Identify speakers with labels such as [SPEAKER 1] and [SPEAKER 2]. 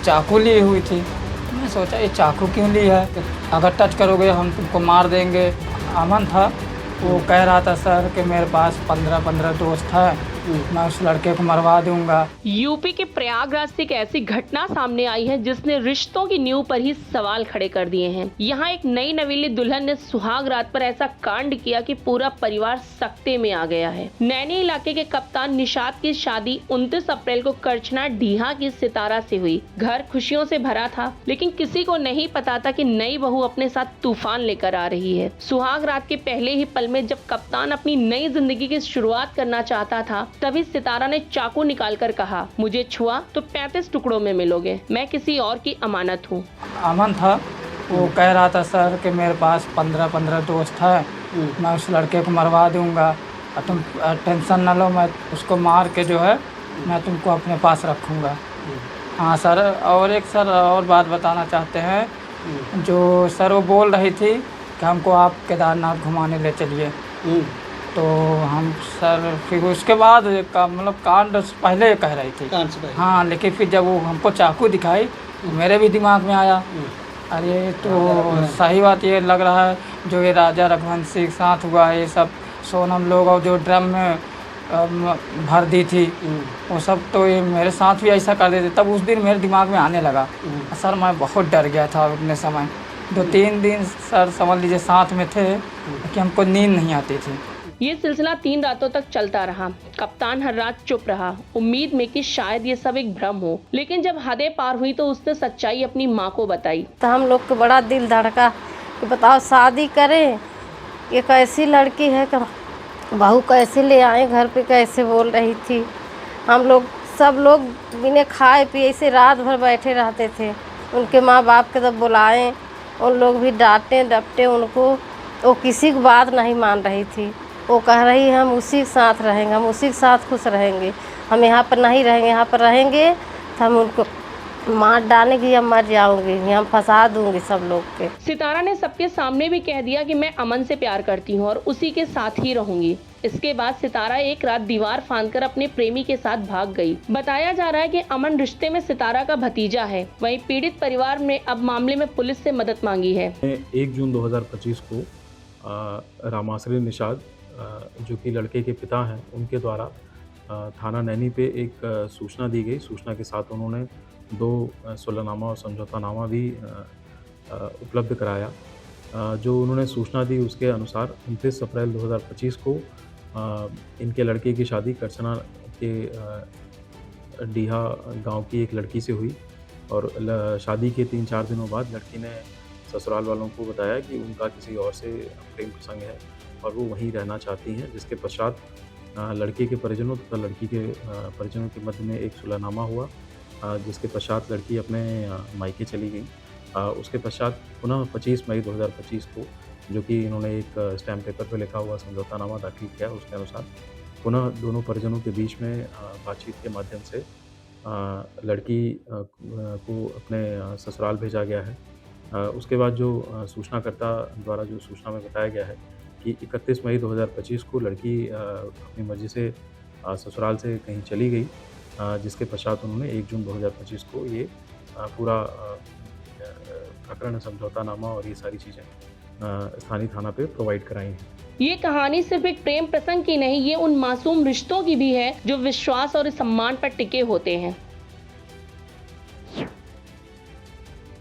[SPEAKER 1] चाकू ली हुई थी। मैं सोचा ये चाकू क्यों ली है, अगर टच करोगे हम तुमको मार देंगे। अमन था, वो कह रहा था सर कि मेरे पास 15 दोस्त है, मैं उस लड़के को मरवा दूंगा।
[SPEAKER 2] यूपी के प्रयागराज से एक ऐसी घटना सामने आई है जिसने रिश्तों की नींव पर ही सवाल खड़े कर दिए हैं। यहाँ एक नई नवेली दुल्हन ने सुहाग रात पर ऐसा कांड किया कि पूरा परिवार सकते में आ गया है। नैनी इलाके के कप्तान निषाद की शादी 29 अप्रैल को करछना डीहा की सितारा से हुई। घर खुशियों से भरा था, लेकिन किसी को नहीं पता था कि नई बहू अपने साथ तूफान लेकर आ रही है। सुहाग रात के पहले ही पल में जब कप्तान अपनी नई जिंदगी की शुरुआत करना चाहता था, तभी सितारा ने चाकू निकालकर कहा, मुझे छुआ तो 35 टुकड़ों में मिलोगे, मैं किसी और की अमानत हूँ।
[SPEAKER 1] अमन था, वो कह रहा था सर कि मेरे पास 15 दोस्त है, मैं उस लड़के को मरवा दूंगा और तुम टेंशन न लो, मैं उसको मार के जो है मैं तुमको अपने पास रखूँगा। हाँ सर, और एक सर और बात बताना चाहते हैं। जो सर वो बोल रही थी कि हमको आप केदारनाथ घुमाने ले चलिए, तो हम सर फिर उसके बाद का मतलब कांड पहले कह रही थी। हाँ, लेकिन फिर जब वो हमको चाकू दिखाई तो मेरे भी दिमाग में आया, अरे तो सही बात ये लग रहा है जो ये राजा रघुवंशी के साथ हुआ, ये सब सोनम लोग और जो ड्रम में भर दी थी वो सब, तो ये मेरे साथ भी ऐसा कर देते। तब उस दिन मेरे दिमाग में आने लगा। सर मैं बहुत डर गया था उतने समय। 2-3 दिन सर समझ लीजिए साथ में थे कि हमको नींद नहीं आती थी।
[SPEAKER 2] ये सिलसिला 3 रातों तक चलता रहा। कप्तान हर रात चुप रहा, उम्मीद में कि शायद ये सब एक भ्रम हो, लेकिन जब हदें पार हुई तो उसने सच्चाई अपनी माँ को बताई।
[SPEAKER 3] तो हम लोग को बड़ा दिल धड़का कि बताओ शादी करें, ये कैसी लड़की है, बहू कैसे ले आए घर पे, कैसे बोल रही थी। हम लोग सब लोग बिना खाए पिए से रात भर बैठे रहते थे। उनके माँ बाप के तब बुलाएं, उन लोग भी डांटे डपटे उनको, वो किसी की बात नहीं मान रही थी। वो कह रही हम उसी के साथ रहेंगे, हम उसी के साथ खुश रहेंगे, हम यहाँ पर नहीं रहेंगे, यहाँ पर रहेंगे तो हम उनको मार डालेंगे या मर जाऊंगी, हम फंसा दूंगी सब लोग के।
[SPEAKER 2] सितारा ने सबके सामने भी कह दिया कि मैं अमन से प्यार करती हूँ और उसी के साथ ही रहूंगी। इसके बाद सितारा एक रात दीवार फांदकर अपने प्रेमी के साथ भाग गई। बताया जा रहा है कि अमन रिश्ते में सितारा का भतीजा है। वहीं पीड़ित परिवार ने अब मामले में पुलिस से मदद मांगी है।
[SPEAKER 4] 1 जून 2025 को रामाश्री निषाद, जो कि लड़के के पिता हैं, उनके द्वारा थाना नैनी पे एक सूचना दी गई। सूचना के साथ उन्होंने 2 सुलहनामा और समझौतानामा भी उपलब्ध कराया। जो उन्होंने सूचना दी उसके अनुसार 29 अप्रैल 2025 को इनके लड़के की शादी करछना के डीहा गांव की एक लड़की से हुई और शादी के 3-4 दिनों बाद लड़की ने ससुराल वालों को बताया कि उनका किसी और से प्रेम प्रसंग है और वो वहीं रहना चाहती हैं। जिसके पश्चात लड़के के परिजनों तथा लड़की के परिजनों के मध्य में एक सुलहनामा हुआ, जिसके पश्चात लड़की अपने मायके चली गई। उसके पश्चात पुनः 25 मई 2025 को, जो कि इन्होंने एक स्टैम्प पेपर पर लिखा हुआ समझौतानामा दाखिल किया, उसके अनुसार पुनः दोनों परिजनों के बीच में बातचीत के माध्यम से लड़की को अपने ससुराल भेजा गया है। उसके बाद जो सूचनाकर्ता द्वारा जो सूचना में बताया गया है कि 31 मई 2025 को लड़की अपनी मर्जी से ससुराल से कहीं चली गई, जिसके पश्चात उन्होंने 1 जून 2025 को ये पूरा प्रकरण, समझौतानामा और ये सारी चीज़ें स्थानीय थाना पे प्रोवाइड कराई हैं।
[SPEAKER 2] ये कहानी सिर्फ एक प्रेम प्रसंग की नहीं, ये उन मासूम रिश्तों की भी है जो विश्वास और सम्मान पर टिके होते हैं।